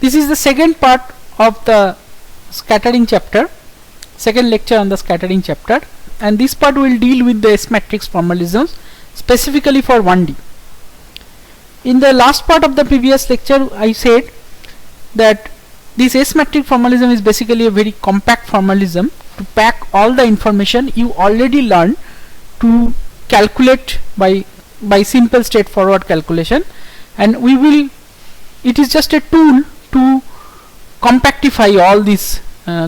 This is the second part of the scattering chapter, second lecture on the scattering chapter, and this part will deal with the S matrix formalisms specifically for 1D. In the last part of the previous lecture I said that this S matrix formalism is basically a very compact formalism to pack all the information you already learned to calculate by simple straightforward calculation, and it is just a tool to compactify all this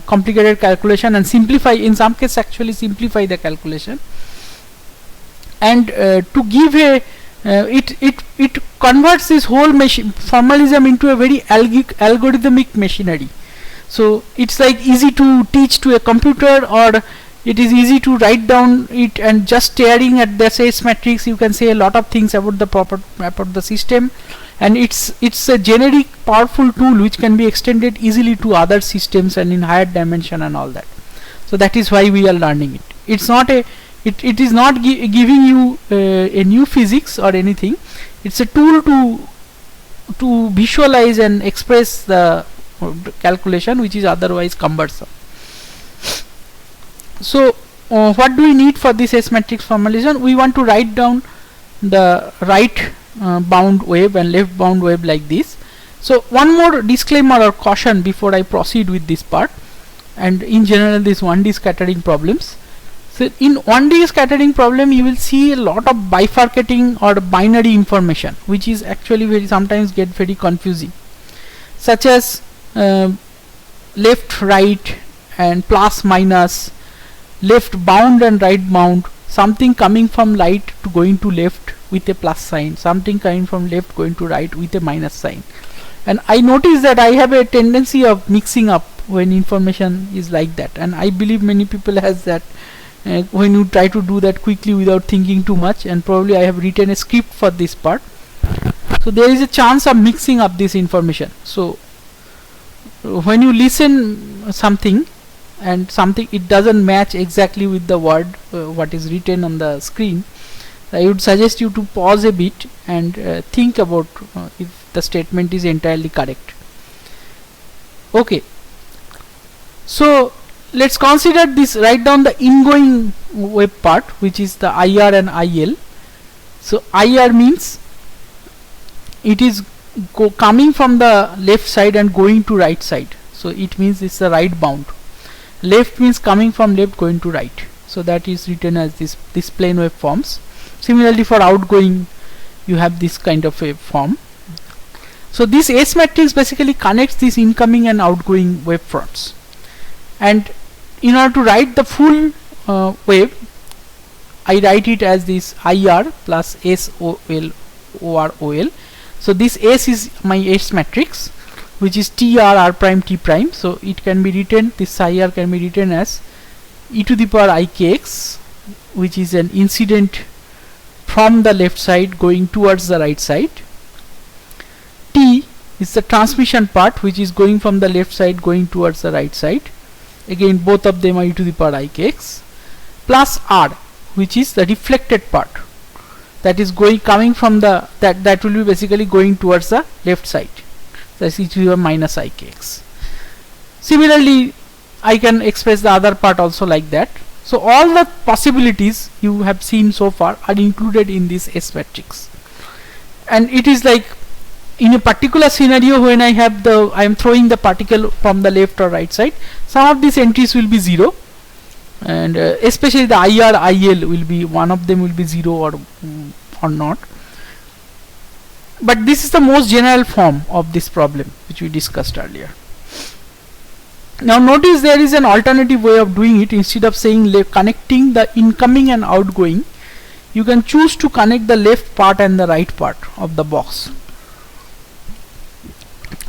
complicated calculation and simplify, in some cases actually simplify the calculation, and to give a it converts this whole formalism into a very algorithmic machinery. So it's like easy to teach to a computer, or it is easy to write down it, and just staring at the S matrix you can say a lot of things about the system, and it's a generic powerful tool which can be extended easily to other systems and in higher dimension and all that. So that is why we are learning it. It's not a it is not giving you a new physics or anything. It's a tool to visualize and express the calculation which is otherwise cumbersome. So what do we need for this S matrix formalism? We want to write down the right bound wave and left bound wave like this. So one more disclaimer or caution before I proceed with this part, and in general this 1D scattering problems. So in 1D scattering problem you will see a lot of bifurcating or binary information which is actually sometimes get very confusing, such as left right and plus minus, left bound and right bound, something coming from right to going to left with a plus sign, something coming from left going to right with a minus sign. And I notice that I have a tendency of mixing up when information is like that, and I believe many people has that when you try to do that quickly without thinking too much, and probably I have written a script for this part. So there is a chance of mixing up this information. So when you listen something and something it doesn't match exactly with the word what is written on the screen, I would suggest you to pause a bit and think about if the statement is entirely correct. Okay, so let's consider this, write down the ingoing wave part which is the IR and IL. So IR means it is coming from the left side and going to right side, so it means it's the right bound. Left means coming from left going to right, so that is written as this plane wave forms. Similarly for outgoing you have this kind of a form. So this S matrix basically connects these incoming and outgoing wave fronts, and in order to write the full wave I write it as this IR plus SOL OR OL. So this S is my S matrix which is TR R prime T prime, so it can be written, this IR can be written as e to the power ikx, which is an incident from the left side going towards the right side. T is the transmission part which is going from the left side going towards the right side, again both of them are e to the power ikx, plus R which is the reflected part, that is coming from the that will be basically going towards the left side, that's e to the power minus ikx. Similarly I can express the other part also like that. So all the possibilities you have seen so far are included in this S matrix, and it is like in a particular scenario when I am throwing the particle from the left or right side, some of these entries will be 0, and especially the IR IL will be, one of them will be 0 or not. But this is the most general form of this problem which we discussed earlier. Now notice there is an alternative way of doing it. Instead of saying connecting the incoming and outgoing, you can choose to connect the left part and the right part of the box.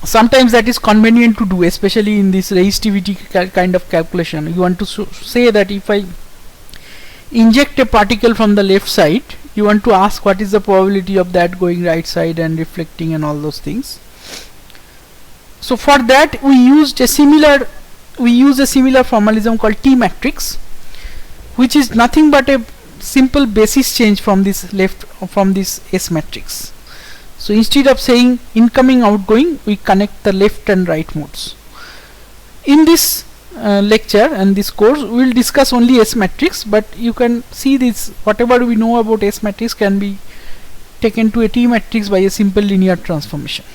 Sometimes that is convenient to do, especially in this resistivity kind of calculation. You want to say that if I inject a particle from the left side, you want to ask what is the probability of that going right side and reflecting and all those things. So for that we use a similar formalism called T matrix, which is nothing but a simple basis change from this S matrix. So instead of saying incoming outgoing, we connect the left and right modes. In this lecture and this course we will discuss only S matrix, but you can see this, whatever we know about S matrix can be taken to a T matrix by a simple linear transformation.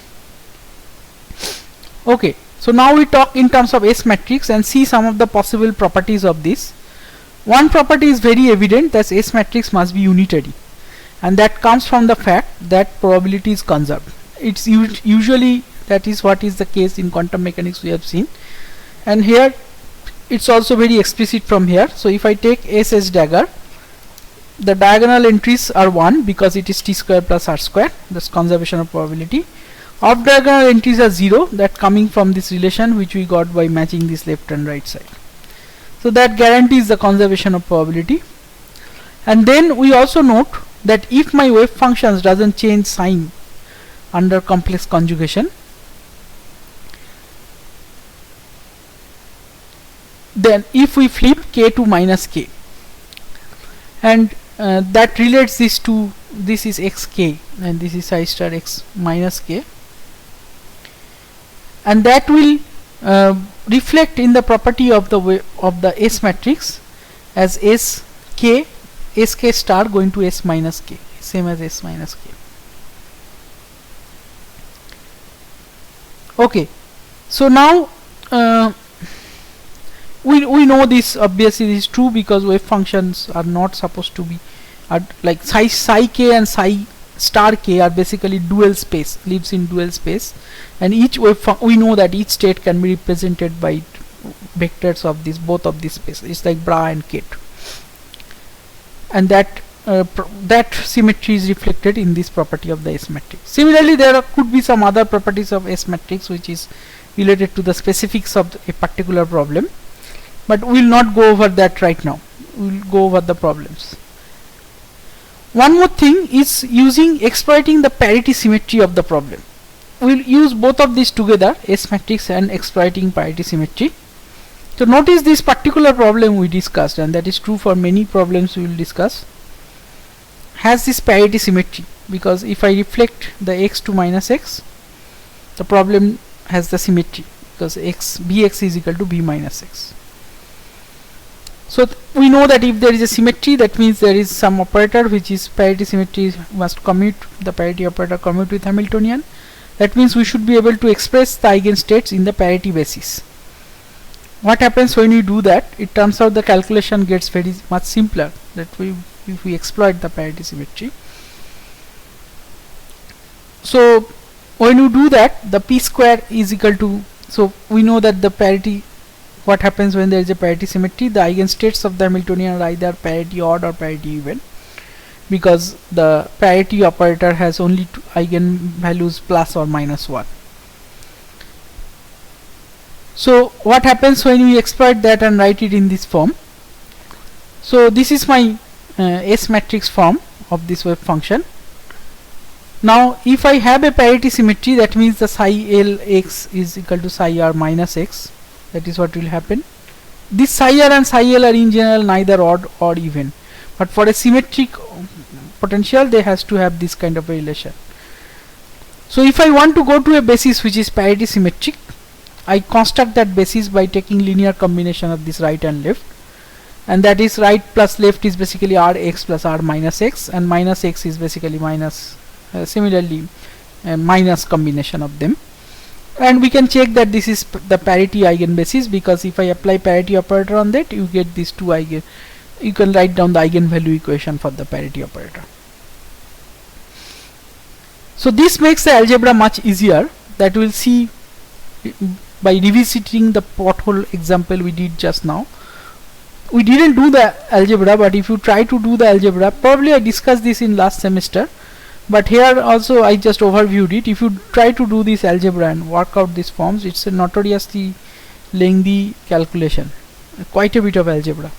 Okay, so now we talk in terms of S matrix and see some of the possible properties of this. One property is very evident, that S matrix must be unitary, and that comes from the fact that probability is conserved. It's usually that is what is the case in quantum mechanics we have seen, and here it's also very explicit from here. So if I take S as dagger, the diagonal entries are 1 because it is t square plus r square, that's conservation of probability. Off diagonal entries are 0, that coming from this relation which we got by matching this left and right side. So that guarantees the conservation of probability. And then we also note that if my wave functions doesn't change sign under complex conjugation, then if we flip k to minus k, and that relates this to, this is xk and this is psi star x minus k, and that will reflect in the property of the S matrix as sk star going to S minus k, same as S minus k. Okay, so now we know this obviously is true because wave functions are not supposed to be like psi k and psi star k are basically dual space, lives in dual space, and each wave we know that each state can be represented by vectors of this, both of these spaces. It's like bra and kit, and that that symmetry is reflected in this property of the S matrix. Similarly, there could be some other properties of S matrix which is related to the specifics of a particular problem, but we will not go over that right now. We will go over the problems. One more thing is exploiting the parity symmetry of the problem. We will use both of these together, S matrix and exploiting parity symmetry. So notice this particular problem we discussed, and that is true for many problems we will discuss, has this parity symmetry, because if I reflect the x to minus x, the problem has the symmetry because bx is equal to b minus x. So we know that if there is a symmetry, that means there is some operator which is parity symmetry must commute, the parity operator commute with Hamiltonian. That means we should be able to express the eigenstates in the parity basis. What happens when we do that? It turns out the calculation gets very much simpler, that if we exploit the parity symmetry. So when you do that, the p square is equal to, so we know that the parity, what happens when there is a parity symmetry, the eigenstates of the Hamiltonian are either parity odd or parity even, because the parity operator has only two eigenvalues plus or minus 1. So what happens when we exploit that and write it in this form? So this is my S matrix form of this wave function. Now if I have a parity symmetry, that means the psi L x is equal to psi r minus x. That is what will happen. This psi r and psi L are in general neither odd or even, but for a symmetric potential they has to have this kind of a relation. So if I want to go to a basis which is parity symmetric, I construct that basis by taking linear combination of this right and left, and that is right plus left is basically r x plus r minus x, and minus x is basically minus similarly minus combination of them. And we can check that this is the parity eigenbasis, because if I apply parity operator on that, you get these two eigen, you can write down the eigenvalue equation for the parity operator. So this makes the algebra much easier, that we will see by revisiting the pothole example we did just now. We didn't do the algebra, but if you try to do the algebra, probably I discussed this in last semester, but here also I just overviewed it. If you try to do this algebra and work out these forms, it's a notoriously lengthy calculation, quite a bit of algebra.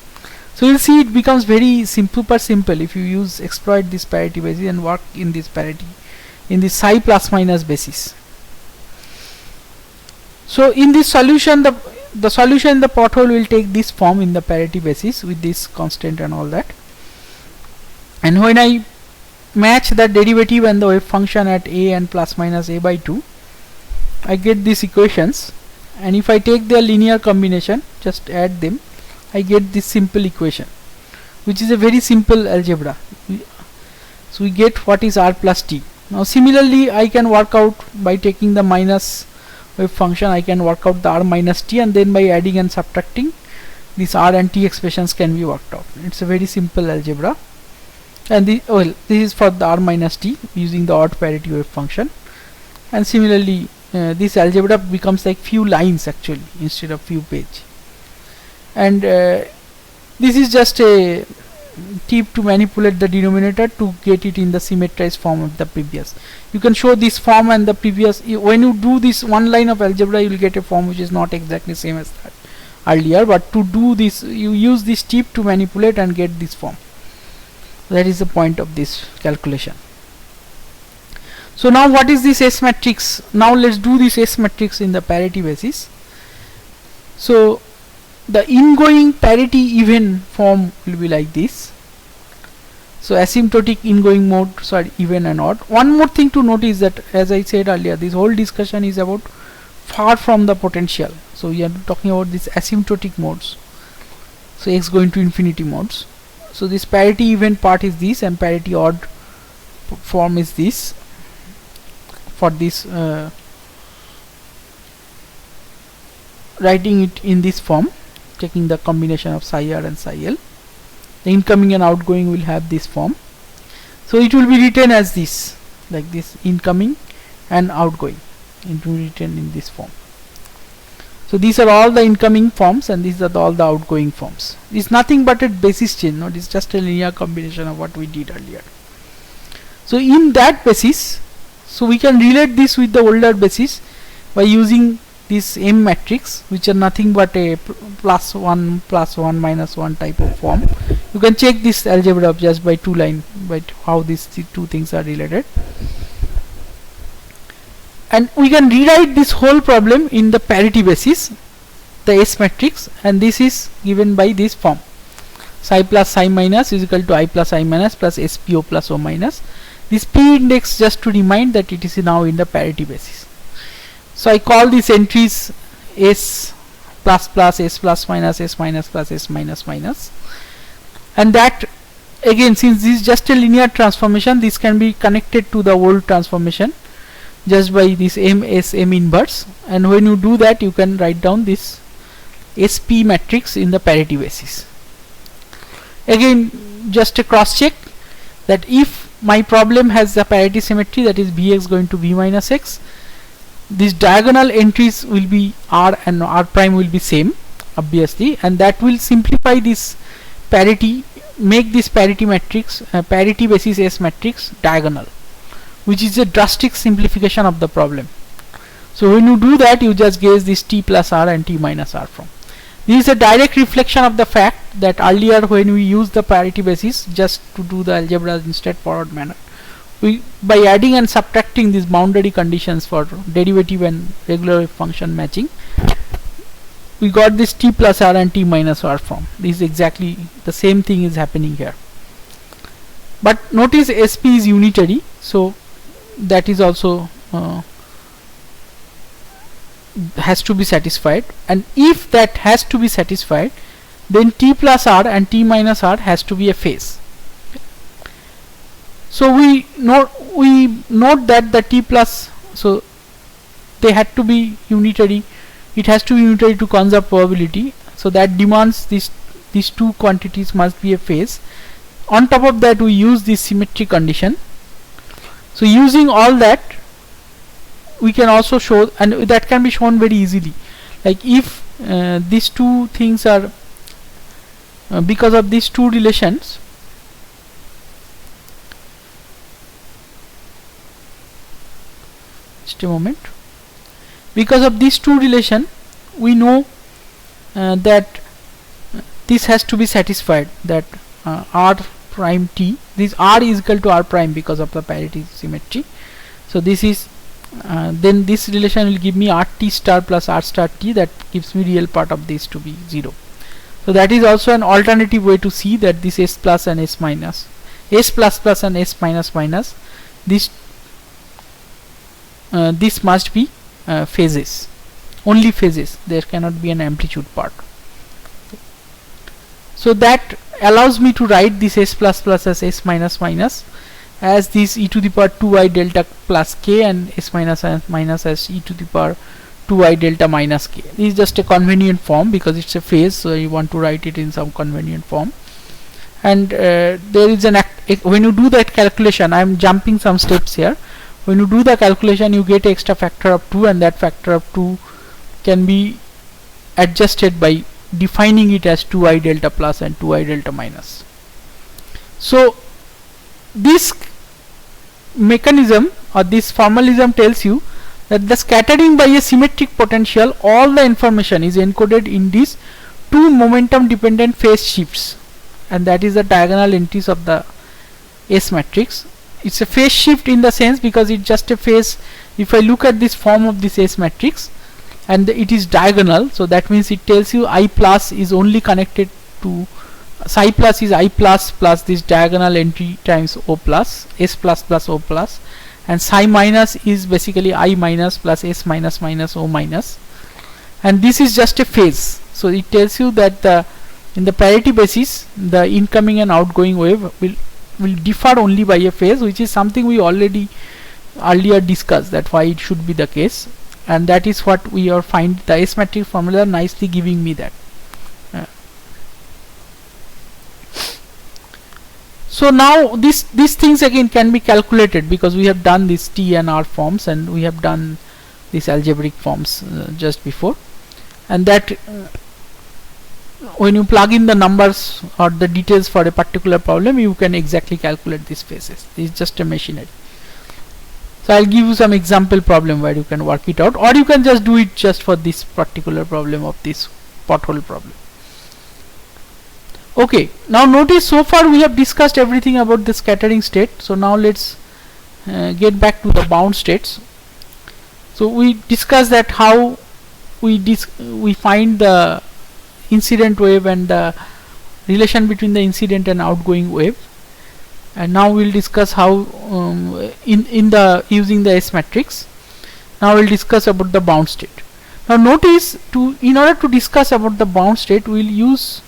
So you'll see it becomes very super simple if you exploit this parity basis and work in this parity, in this psi plus minus basis. So in this solution, the solution in the pothole will take this form in the parity basis with this constant and all that. And when I match the derivative and the wave function at a and plus minus a by 2, I get these equations, and if I take their linear combination, just add them, I get this simple equation, which is a very simple algebra. So we get what is r plus t. Now similarly, I can work out by taking the minus wave function, I can work out the r minus t, and then by adding and subtracting, these r and t expressions can be worked out. It's a very simple algebra, and this is for the r minus t using the odd parity wave function. And similarly, this algebra becomes like few lines actually instead of few page. And this is just a tip to manipulate the denominator to get it in the symmetrized form of the previous. You can show this form and the previous. When you do this one line of algebra, you will get a form which is not exactly same as that earlier, but to do this you use this tip to manipulate and get this form. That is the point of this calculation. So now what is this S matrix? Now let's do this S matrix in the parity basis. So the ingoing parity even form will be like this. So asymptotic ingoing mode, sorry, even and odd. One more thing to notice that, as I said earlier, this whole discussion is about far from the potential. So we are talking about this asymptotic modes. So x going to infinity modes. So this parity even part is this, and parity odd form is this. For this, writing it in this form, taking the combination of psi r and psi l, the incoming and outgoing will have this form. So it will be written as this, like this, incoming and outgoing, it will be written in this form. So these are all the incoming forms, and these are all the outgoing forms. It's nothing but a basis change, no? It's just a linear combination of what we did earlier. So in that basis, so we can relate this with the older basis by using this M matrix, which are nothing but a plus 1 minus 1 type of form. You can check this algebra just by two line, by how these two things are related. And we can rewrite this whole problem in the parity basis, the S matrix, and this is given by this form. Psi plus psi minus is equal to I plus I minus plus SPO plus O minus. This P index, just to remind that it is now in the parity basis. So I call these entries S plus plus, S plus minus, S minus plus, S minus minus. And that again, since this is just a linear transformation, this can be connected to the old transformation just by this M S M inverse. And when you do that, you can write down this SP matrix in the parity basis. Again, just a cross check that if my problem has the parity symmetry, that is Vx going to V minus x, these diagonal entries will be R and R prime will be same, obviously, and that will simplify this parity, make this parity matrix, parity basis S matrix diagonal, which is a drastic simplification of the problem. So when you do that, you just get this T plus R and T minus R from. This is a direct reflection of the fact that earlier when we used the parity basis just to do the algebras in straightforward manner, we by adding and subtracting these boundary conditions for derivative and regular function matching, we got this T plus R and T minus R form. This is exactly the same thing is happening here. But notice SP is unitary, so that is also has to be satisfied, and if that has to be satisfied, then T plus R and T minus R has to be a phase. So we note that the T plus, so they had to be unitary, it has to be unitary to conserve probability, so that demands these two quantities must be a phase. On top of that, we use this symmetry condition. So using all that, we can also show, and that can be shown very easily, like if these two things are because of these two relations, just a moment, because of these two relation, we know that this has to be satisfied, that R prime T, this R is equal to R prime because of the parity symmetry. So this is then this relation will give me RT star plus R star T, that gives me real part of this to be 0. So that is also an alternative way to see that this S plus and S minus s plus plus and s minus minus, this must be phases, only phases, there cannot be an amplitude part. So that allows me to write this s plus plus as s minus minus as this e to the power 2i delta plus k, and s minus minus as e to the power 2i delta minus k. This is just a convenient form because it's a phase, so you want to write it in some convenient form. And there is an when you do that calculation, I am jumping some steps here. When you do the calculation, you get extra factor of 2, and that factor of 2 can be adjusted by defining it as 2i delta plus and 2i delta minus. So this mechanism or this formalism tells you that the scattering by a symmetric potential, all the information is encoded in these two momentum dependent phase shifts, and that is the diagonal entries of the S matrix. It's a phase shift in the sense because it's just a phase. If I look at this form of this S matrix and it is diagonal, so that means it tells you I plus is only connected to psi plus is I plus plus this diagonal entry times O plus, S plus plus O plus, and psi minus is basically I minus plus S minus minus O minus, and this is just a phase. So it tells you that in the parity basis the incoming and outgoing wave will differ only by a phase, which is something we already earlier discussed, that why it should be the case, and that is what we are find the S matrix formula nicely giving me that. So now these things again can be calculated because we have done these T and R forms, and we have done these algebraic forms just before, and that when you plug in the numbers or the details for a particular problem, you can exactly calculate these phases. This is just a machinery. So I'll give you some example problem where you can work it out, or you can just do it just for this particular problem of this pothole problem. Okay, now notice so far we have discussed everything about the scattering state. So now let's get back to the bound states. So we discussed that how we find the incident wave and the relation between the incident and outgoing wave, and now we'll discuss how in the using the S matrix. Now we'll discuss about the bound state. Now notice in order to discuss about the bound state, we'll use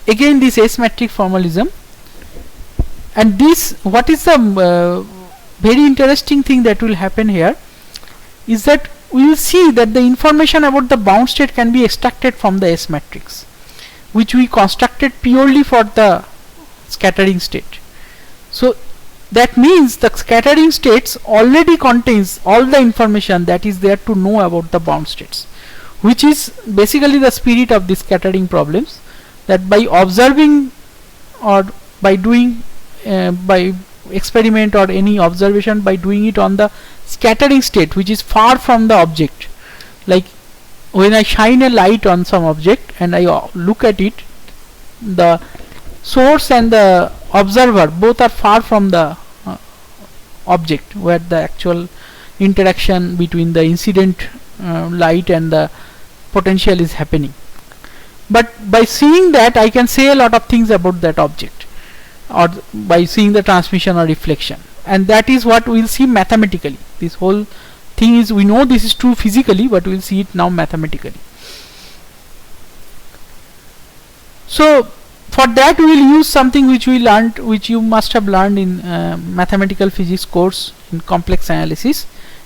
again this S matrix formalism, and this what is the very interesting thing that will happen here is that we will see that the information about the bound state can be extracted from the S matrix, which we constructed purely for the scattering state. So that means the scattering states already contains all the information that is there to know about the bound states, which is basically the spirit of the scattering problems, that by observing or by doing by experiment or any observation, by doing it on the scattering state which is far from the object, like when I shine a light on some object and I look at it, the source and the observer both are far from the object where the actual interaction between the incident light and the potential is happening. But by seeing that, I can say a lot of things about that object, or by seeing the transmission or reflection, and that is what we will see mathematically. This whole thing is, we know this is true physically, but we will see it now mathematically. So for that we will use something which we learned, which you must have learned in mathematical physics course in complex analysis.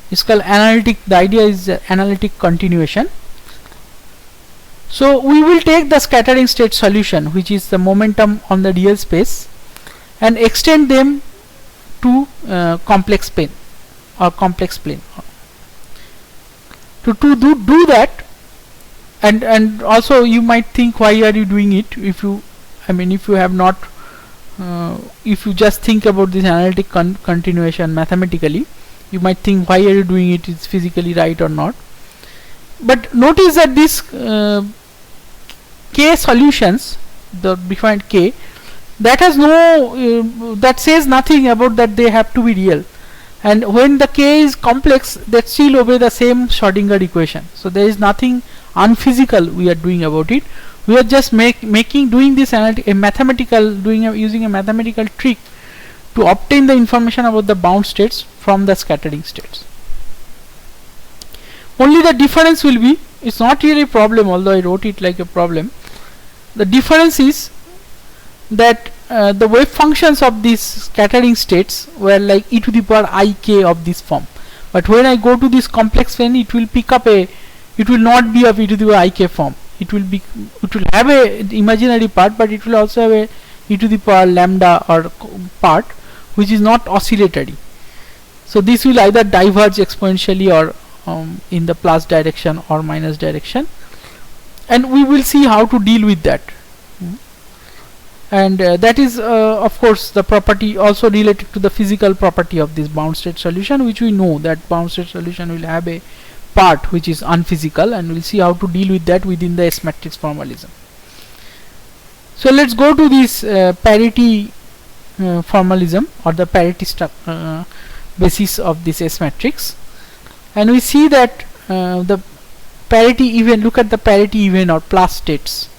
It's called analytic. The idea is analytic continuation. So we will take the scattering state solution, which is the momentum on the real space, and extend them to complex plane or complex plane. To do that, and also you might think, why are you doing it? If you have not, if you just think about this analytic continuation mathematically, you might think, why are you doing it? It's physically right or not? But notice that this K solutions, the defined K, that has no that says nothing about that they have to be real, and when the K is complex, that still obey the same Schrodinger equation. So there is nothing unphysical we are doing about it. We are just doing this using a mathematical trick to obtain the information about the bound states from the scattering states. Only the difference will be, it's not really a problem, although I wrote it like a problem. The difference is that the wave functions of these scattering states were like e to the power ik of this form, but when I go to this complex plane, it will pick up it will not be of e to the power ik form. It will have a imaginary part, but it will also have a e to the power lambda or part which is not oscillatory. So this will either diverge exponentially or in the plus direction or minus direction, and we will see how to deal with that. And that is of course the property also related to the physical property of this bound state solution, which we know that bound state solution will have a part which is unphysical, and we'll see how to deal with that within the S matrix formalism. So let's go to this parity formalism, or the parity basis of this S matrix, and we see that the parity even, look at the parity even or plus states.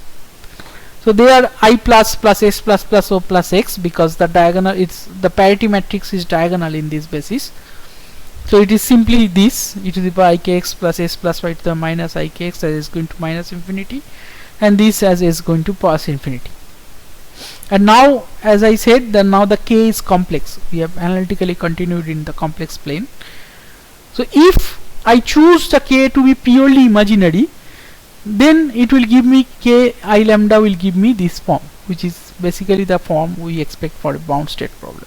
So they are I plus S plus O plus X, because the diagonal, the parity matrix is diagonal in this basis. So it is simply this e to the power ikx plus S plus y to the minus ikx as is going to minus infinity, and this as is going to plus infinity. And now, as I said, now the k is complex. We have analytically continued in the complex plane. So if I choose the k to be purely imaginary, then it will give me k I lambda will give me this form, which is basically the form we expect for a bound state problem.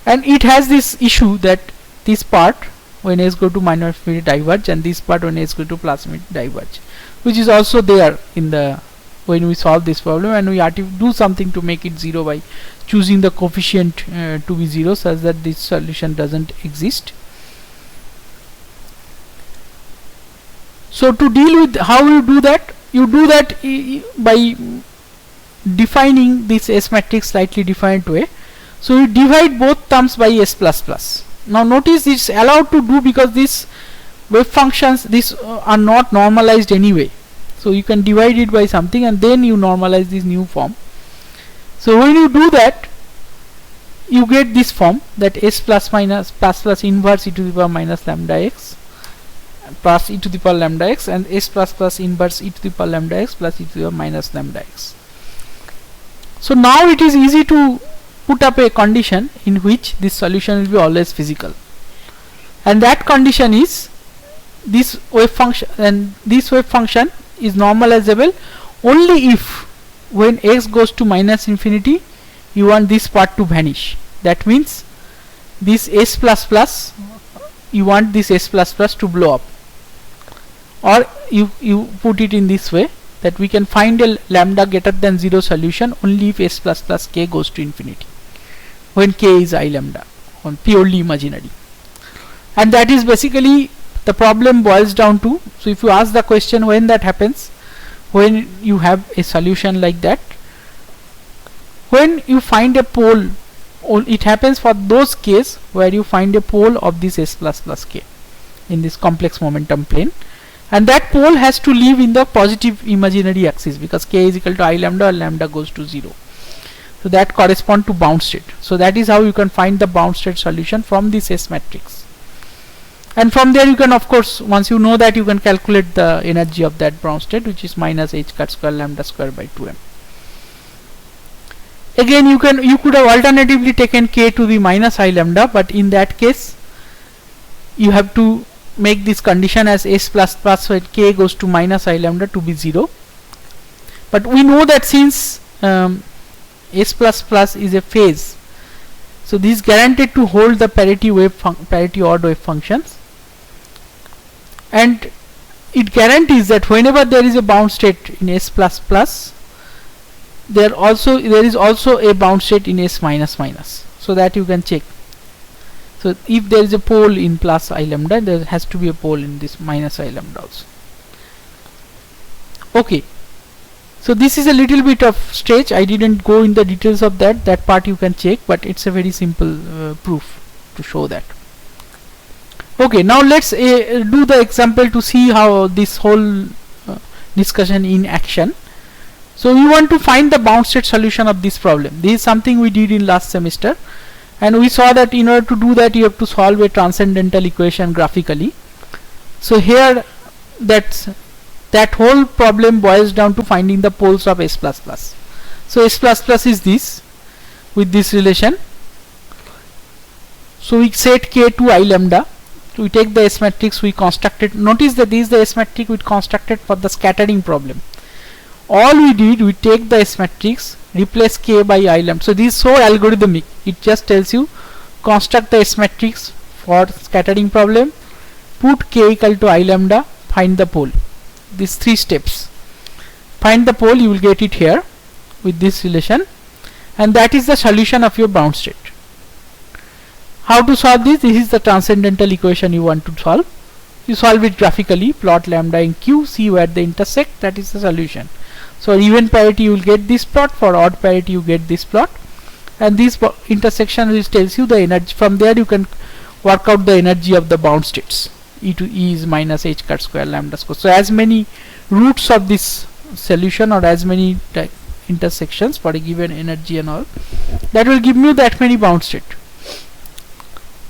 And it has this issue that this part when s go to minus infinity diverge, and this part when s go to plus infinity diverge, which is also there in the when we solve this problem, and we have to do something to make it 0 by choosing the coefficient to be 0 such that this solution doesn't exist. So to deal with how you do that by defining this S matrix slightly different way. So you divide both terms by S plus plus. Now notice it's allowed to do because these wave functions are not normalized anyway. So you can divide it by something and then you normalize this new form. So when you do that, you get this form, that S plus minus plus inverse e to the power minus lambda x plus e to the power lambda x, and S plus inverse e to the power lambda x plus e to the power minus lambda x. So now it is easy to put up a condition in which this solution will be always physical, and that condition is this wave function, and this wave function is normalizable only if when x goes to minus infinity you want this part to vanish. That means this S plus plus, you want this S plus plus to blow up, or you put it in this way, that we can find a lambda greater than 0 solution only if S plus plus k goes to infinity, when k is I lambda, on purely imaginary. And that is basically the problem boils down to. So if you ask the question when that happens, when you have a solution like that, when you find a pole, it happens for those cases where you find a pole of this S plus plus k in this complex momentum plane, and that pole has to live in the positive imaginary axis because k is equal to I lambda or lambda goes to 0. So that corresponds to bound state. So that is how you can find the bound state solution from this S matrix. And from there you can, of course, once you know that, you can calculate the energy of that bound state, which is minus h cut square lambda square by 2m. Again, you could have alternatively taken k to the minus I lambda, but in that case you have to make this condition as S plus plus when k goes to minus I lambda to be 0. But we know that since S plus plus is a phase, so this is guaranteed to hold the parity odd wave functions, and it guarantees that whenever there is a bound state in S plus plus, there is also a bound state in S minus minus, so that you can check. So if there is a pole in plus I lambda, there has to be a pole in this minus I lambda also. Okay, so this is a little bit of stage. I didn't go in the details of that part you can check, but it's a very simple proof to show that. Okay, now let's do the example to see how this whole discussion in action. So we want to find the bound state solution of this problem. This is something we did in last semester, and we saw that in order to do that you have to solve a transcendental equation graphically. So here that whole problem boils down to finding the poles of S++. So S++ is this with this relation. So we set K to I lambda. We take the S matrix we constructed. Notice that this is the S matrix we constructed for the scattering problem. All we did, we take the S matrix, replace K by I lambda. So this is so algorithmic. It just tells you construct the S matrix for scattering problem, put K equal to I lambda, find the pole. These 3 steps. Find the pole, you will get it here with this relation, and that is the solution of your bound state. How to solve this? This is the transcendental equation you want to solve. You solve it graphically, plot lambda in Q, see where they intersect, that is the solution. So even parity you will get this plot, for odd parity you get this plot, and this intersection which tells you the energy. From there you can work out the energy of the bound states. E to E is minus h cut square lambda square. So as many roots of this solution, or as many intersections for a given energy and all, that will give you that many bound state.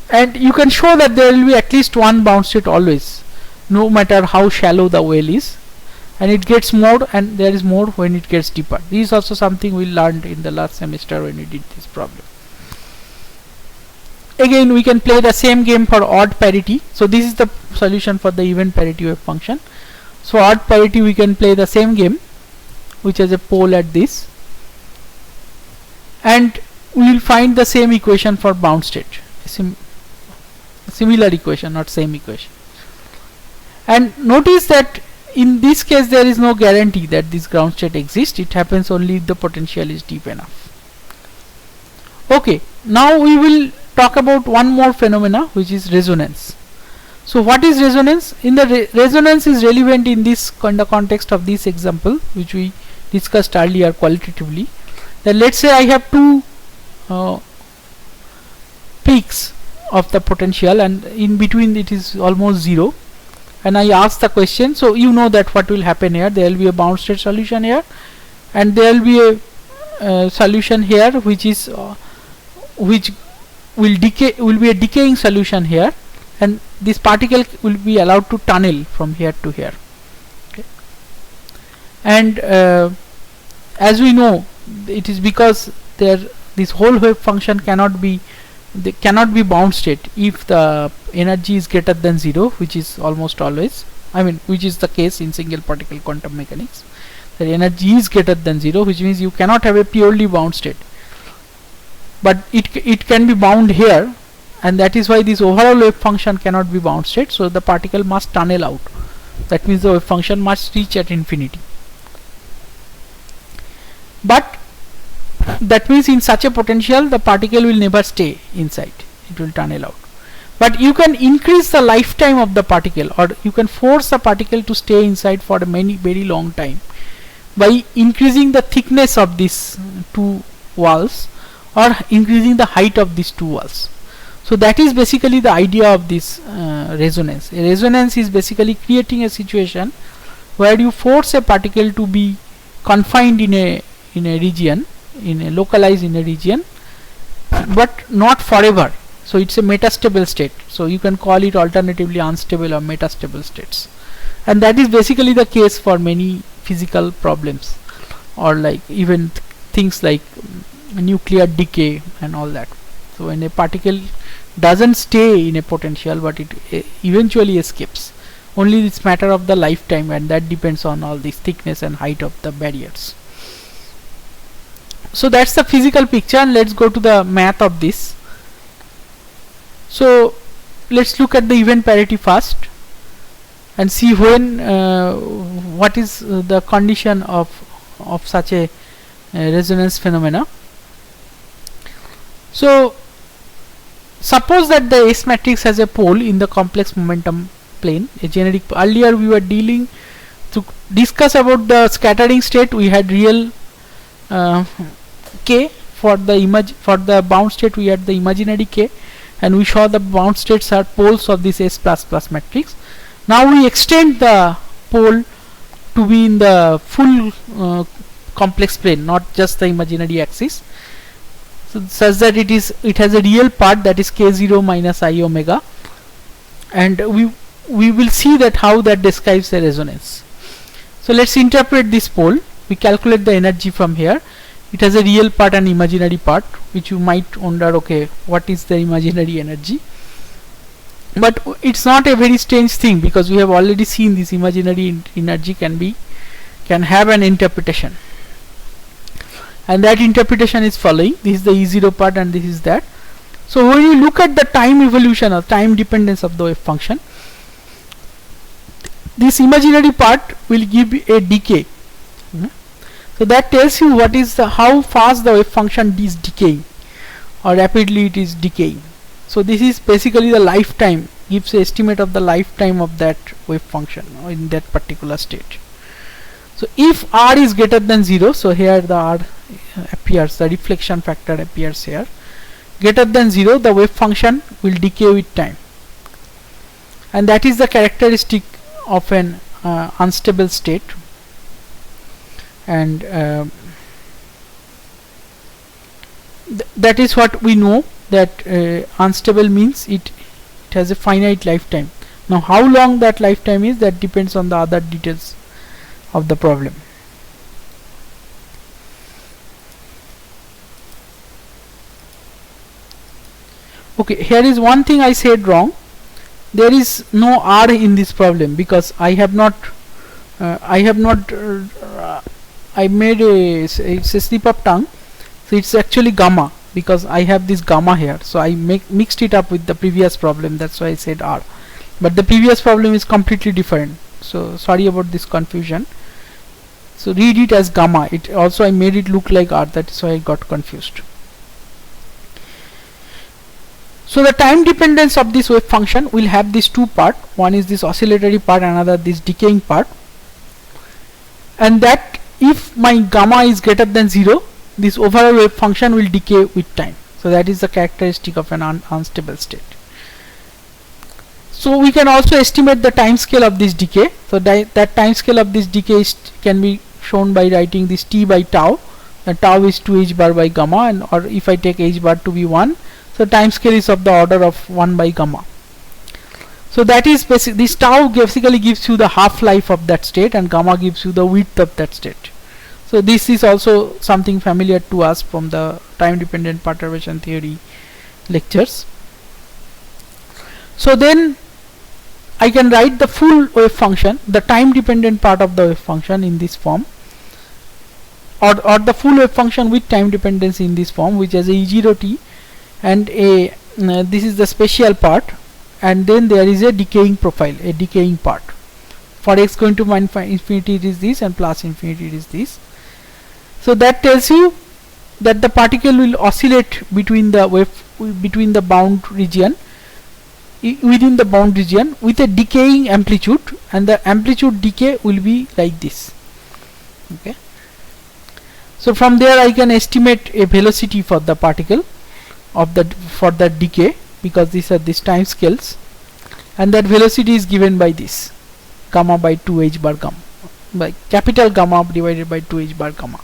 And you can show that there will be at least one bound state always, no matter how shallow the well is, and it gets more, and there is more when it gets deeper. This is also something we learned in the last semester when we did this problem. Again we can play the same game for odd parity. So this is the solution for the even parity wave function. So odd parity we can play the same game, which has a pole at this, and we will find the same equation for bound state. Similar equation, not same equation. And notice that in this case there is no guarantee that this ground state exists. It happens only if the potential is deep enough. Okay, now we will talk about one more phenomena, which is resonance. So what is resonance? In the resonance is relevant in this the context of this example which we discussed earlier qualitatively. Then let's say I have two peaks of the potential, and in between it is almost 0, and I ask the question. So you know that what will happen here. There will be a bound state solution here, and there will be a solution here which is which will be a decaying solution here, and this particle will be allowed to tunnel from here to here. Okay. And as we know, it is because this whole wave function cannot be bound state if the energy is greater than 0, which is almost always, which is the case in single particle quantum mechanics. The energy is greater than 0, which means you cannot have a purely bound state, but it can be bound here, and that is why this overall wave function cannot be bound state. So the particle must tunnel out. That means the wave function must reach at infinity. But that means in such a potential the particle will never stay inside, it will tunnel out. But you can increase the lifetime of the particle, or you can force the particle to stay inside for a very long time by increasing the thickness of these two walls, or increasing the height of these two walls. So that is basically the idea of this resonance. A resonance is basically creating a situation where you force a particle to be confined in a region, localized in a region, but not forever. So it's a metastable state. So you can call it alternatively unstable or metastable states, and that is basically the case for many physical problems, or like even things like nuclear decay and all that. So when a particle doesn't stay in a potential, but it eventually escapes, only it's matter of the lifetime, and that depends on all this thickness and height of the barriers. So that's the physical picture, and let's go to the math of this. So let's look at the event parity first and see when what is the condition of such a resonance phenomena. So suppose that the S matrix has a pole in the complex momentum plane, a generic. Earlier we were dealing to discuss about the scattering state. We had real K. For the bound state we had the imaginary K, and we saw the bound states are poles of this S++ matrix. Now we extend the pole to be in the full complex plane, not just the imaginary axis. So such that it has a real part, that is k0 minus I omega, and we will see that how that describes a resonance. So let's interpret this pole. We calculate the energy from here. It has a real part and imaginary part, which you might wonder, okay, what is the imaginary energy? But it's not a very strange thing, because we have already seen this imaginary energy can have an interpretation, and that interpretation is following. This is the E0 part and this is that. So when you look at the time evolution or time dependence of the wave function, this imaginary part will give a decay. So that tells you what is how fast the wave function is decaying, or rapidly it is decaying. So this is basically the lifetime, gives an estimate of the lifetime of that wave function in that particular state. So if R is greater than 0, so here the R appears, the reflection factor appears here, greater than 0, the wave function will decay with time, and that is the characteristic of an unstable state. And that is what we know, that unstable means it has a finite lifetime. Now how long that lifetime is, that depends on the other details of the problem. Okay, here is one thing I said wrong. There is no R in this problem, because I made a slip of tongue. So it's actually gamma, because I have this gamma here, so I mixed it up with the previous problem, that's why I said R, but the previous problem is completely different. So sorry about this confusion. So read it as gamma. It also, I made it look like R, that is why I got confused. So the time dependence of this wave function will have these two parts. One is this oscillatory part, another this decaying part, and that if my gamma is greater than 0, this overall wave function will decay with time. So that is the characteristic of an unstable state. So we can also estimate the time scale of this decay. So that time scale of this decay can be shown by writing this T by tau. The tau is 2 h bar by gamma, and or if I take h bar to be 1, so time scale is of the order of 1 by gamma. So that is basically, this tau basically gives you the half-life of that state, and gamma gives you the width of that state. So this is also something familiar to us from the time dependent perturbation theory lectures. So then I can write the full wave function, the time dependent part of the wave function, in this form, or the full wave function with time dependence in this form, which has a E0t and a this is the spatial part, and then there is a decaying profile, a decaying part. For x going to minus infinity it is this, and plus infinity it is this. So that tells you that the particle will oscillate between the bound region, within the bound region, with a decaying amplitude, and the amplitude decay will be like this. Okay. So from there I can estimate a velocity for the particle of for that decay, because these are these time scales, and that velocity is given by this gamma by 2 h bar gamma, by capital gamma divided by 2 h bar gamma,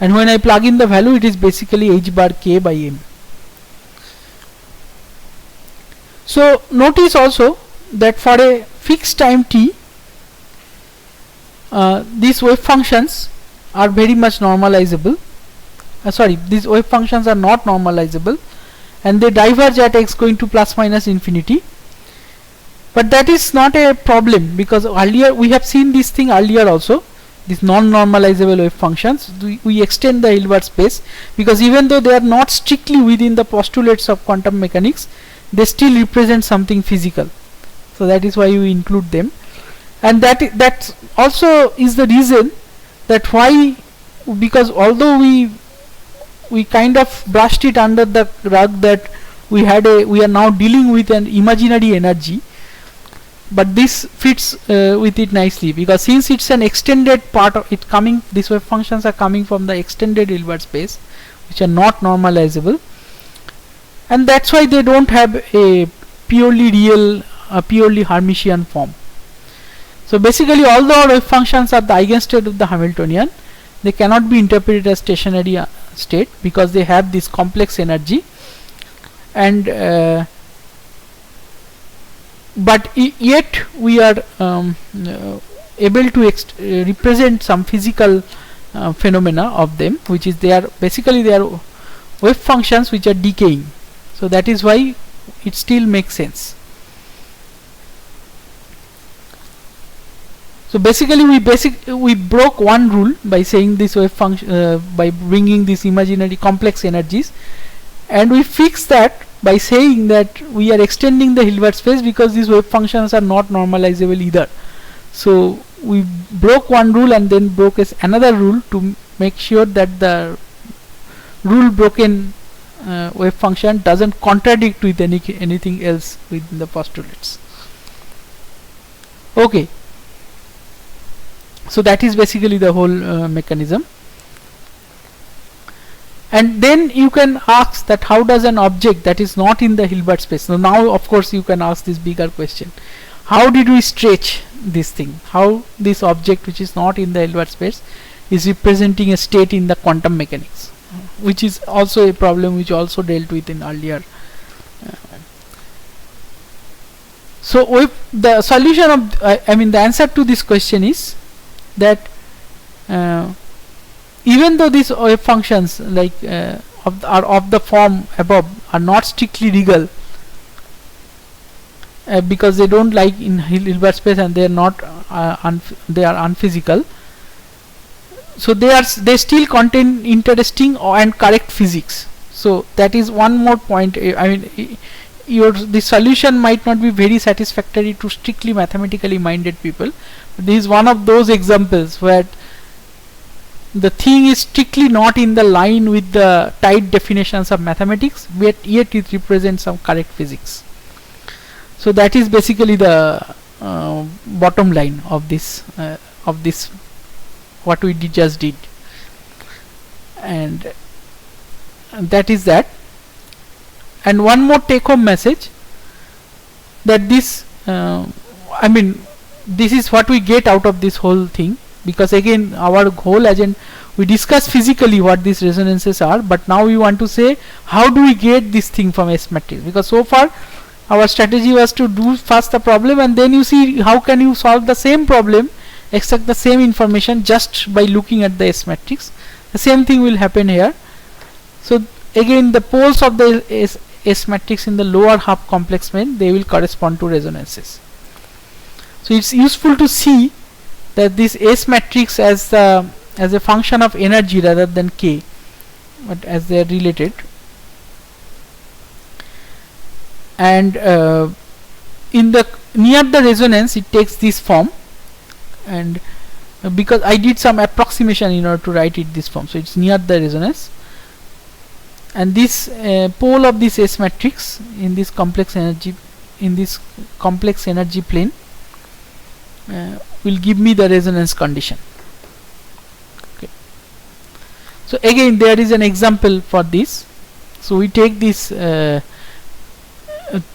and when I plug in the value, it is basically h bar k by m. So notice also that for a fixed time t, these wave functions are very much normalizable. These wave functions are not normalizable, and they diverge at x going to plus minus infinity. But that is not a problem, because earlier we have seen this thing earlier also, these non-normalizable wave functions. We extend the Hilbert space, because even though they are not strictly within the postulates of quantum mechanics, they still represent something physical. So that is why we include them, and that also is the reason that why, because although we kind of brushed it under the rug that we are now dealing with an imaginary energy, but this fits with it nicely, because since it's an extended part of it coming, these wave functions are coming from the extended Hilbert space, which are not normalizable, and that's why they don't have a purely real, purely Hermitian form. So basically all the wave functions are the eigenstate of the Hamiltonian. They cannot be interpreted as stationary state because they have this complex energy, and but yet we are able to represent some physical phenomena of them, which is they are basically they are wave functions which are decaying. So that is why it still makes sense. So basically we broke one rule by saying this wave function by bringing these imaginary complex energies, and we fixed that by saying that we are extending the Hilbert space because these wave functions are not normalizable either. So we broke one rule and then broke another rule to make sure that the rule broken wave function doesn't contradict with anything else within the postulates. Okay. So that is basically the whole mechanism. And then you can ask that how does an object that is not in the Hilbert space. So now of course you can ask this bigger question. How did we stretch this thing? How this object which is not in the Hilbert space is representing a state in the quantum mechanics, which is also a problem which also dealt with in earlier. So with the solution of the answer to this question is that even though these wave functions like are of the form above are not strictly real, because they don't like in Hilbert space and they are not they are unphysical, so they still contain interesting and correct physics. So that is one more point. The solution might not be very satisfactory to strictly mathematically minded people, but this is one of those examples where the thing is strictly not in the line with the tight definitions of mathematics, yet it represents some correct physics. So that is basically the bottom line of this what we just did, and that is that. And one more take home message, that this this is what we get out of this whole thing, because again our whole agenda we discuss physically what these resonances are, but now we want to say how do we get this thing from S matrix, because so far our strategy was to do first the problem and then you see how can you solve the same problem, extract the same information just by looking at the S matrix. The same thing will happen here. So again the poles of the S matrix in the lower half complex plane, they will correspond to resonances. So it's useful to see that this S matrix as a function of energy rather than K, but as they are related. And in the near the resonance it takes this form, and because I did some approximation in order to write it this form, so it's near the resonance, and this pole of this S matrix in this complex energy plane will give me the resonance condition. Okay. So again there is an example for this. So we take this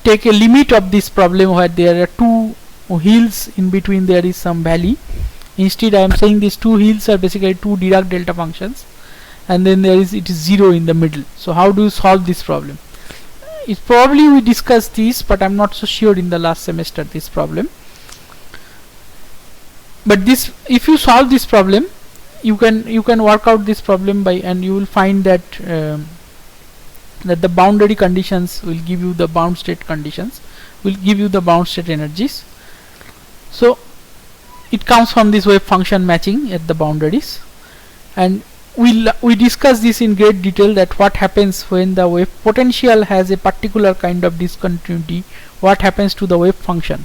take a limit of this problem where there are two hills, in between there is some valley. Instead I am saying these two hills are basically two Dirac delta functions, and then it is 0 in the middle. So how do you solve this problem? It's probably we discussed this, but I'm not so sure in the last semester this problem. But this, if you solve this problem, you can work out this problem by, and you will find that that the boundary conditions will give you the bound state conditions, will give you the bound state energies. So it comes from this wave function matching at the boundaries, and we discuss this in great detail, that what happens when the wave potential has a particular kind of discontinuity, what happens to the wave function.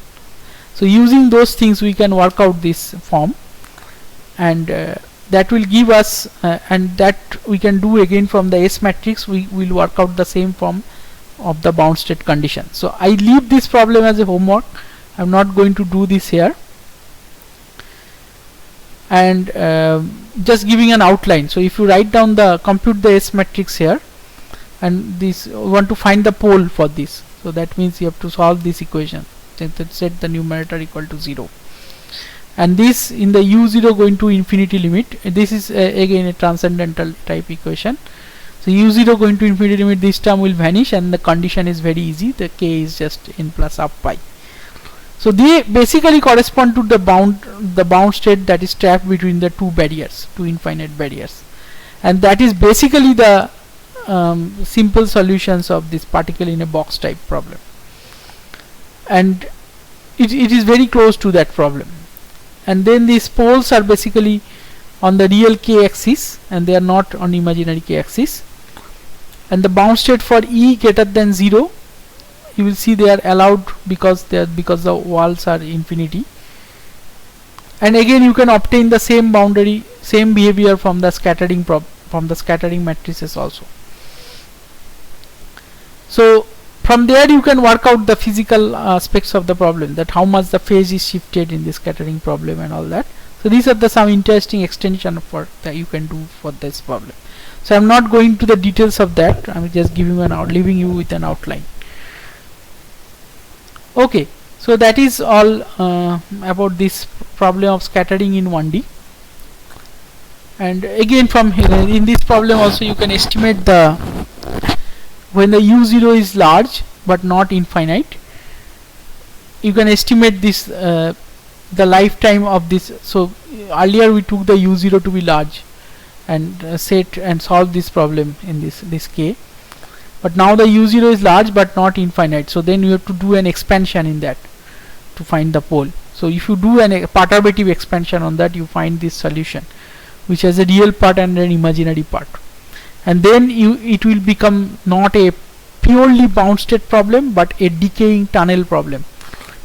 So using those things we can work out this form, and that will give us and that we can do again from the S matrix. We will work out the same form of the bound state condition. So I leave this problem as a homework. I'm not going to do this here, and just giving an outline. So if you write down compute the S matrix here, and this we want to find the pole for this, so that means you have to solve this equation, set the numerator equal to 0. and this in the u0 going to infinity limit. This is again a transcendental type equation. So u0 going to infinity limit, this term will vanish, and the condition is very easy, the k is just n plus half pi. So they basically correspond to the bound state that is trapped between the two barriers, two infinite barriers, and that is basically the simple solutions of this particle in a box type problem, and it is very close to that problem. And then these poles are basically on the real k axis and they are not on imaginary k axis, and the bound state for E greater than 0, you will see they are allowed because the walls are infinity. And again you can obtain the same boundary, same behavior from the scattering matrices also. So from there you can work out the physical aspects of the problem, that how much the phase is shifted in the scattering problem and all that. So these are some interesting extension for that you can do for this problem. So I am not going to the details of that, I am just leaving you with an outline. Okay, so that is all about this problem of scattering in 1D. And again from here in this problem also you can estimate the when the u0 is large but not infinite, you can estimate this the lifetime of this. So earlier we took the u0 to be large and set and solve this problem in this k, but now the u0 is large but not infinite, so then you have to do an expansion in that to find the pole. So if you do a perturbative expansion on that, you find this solution which has a real part and an imaginary part, and then it will become not a purely bound state problem but a decaying tunnel problem,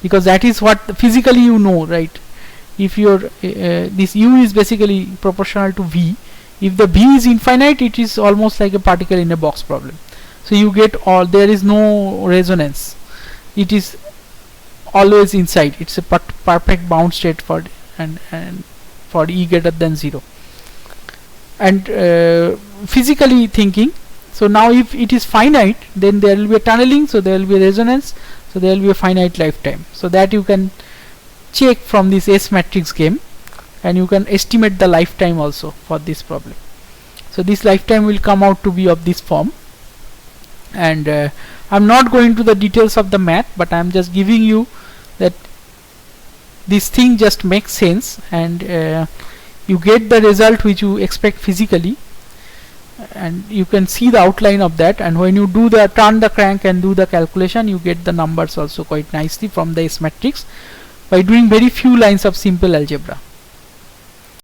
because that is what physically you know, right? If your this u is basically proportional to v, if the v is infinite, it is almost like a particle in a box problem. So you get there is no resonance, it is always inside, it's a perfect bound state for and for E greater than 0. And physically thinking, so now if it is finite, then there will be a tunneling, so there will be a resonance, so there will be a finite lifetime. So that you can check from this S matrix game, and you can estimate the lifetime also for this problem. So this lifetime will come out to be of this form, and I'm not going to the details of the math, but I'm just giving you that this thing just makes sense, and you get the result which you expect physically, and you can see the outline of that, and when you turn the crank and do the calculation, you get the numbers also quite nicely from the S matrix by doing very few lines of simple algebra.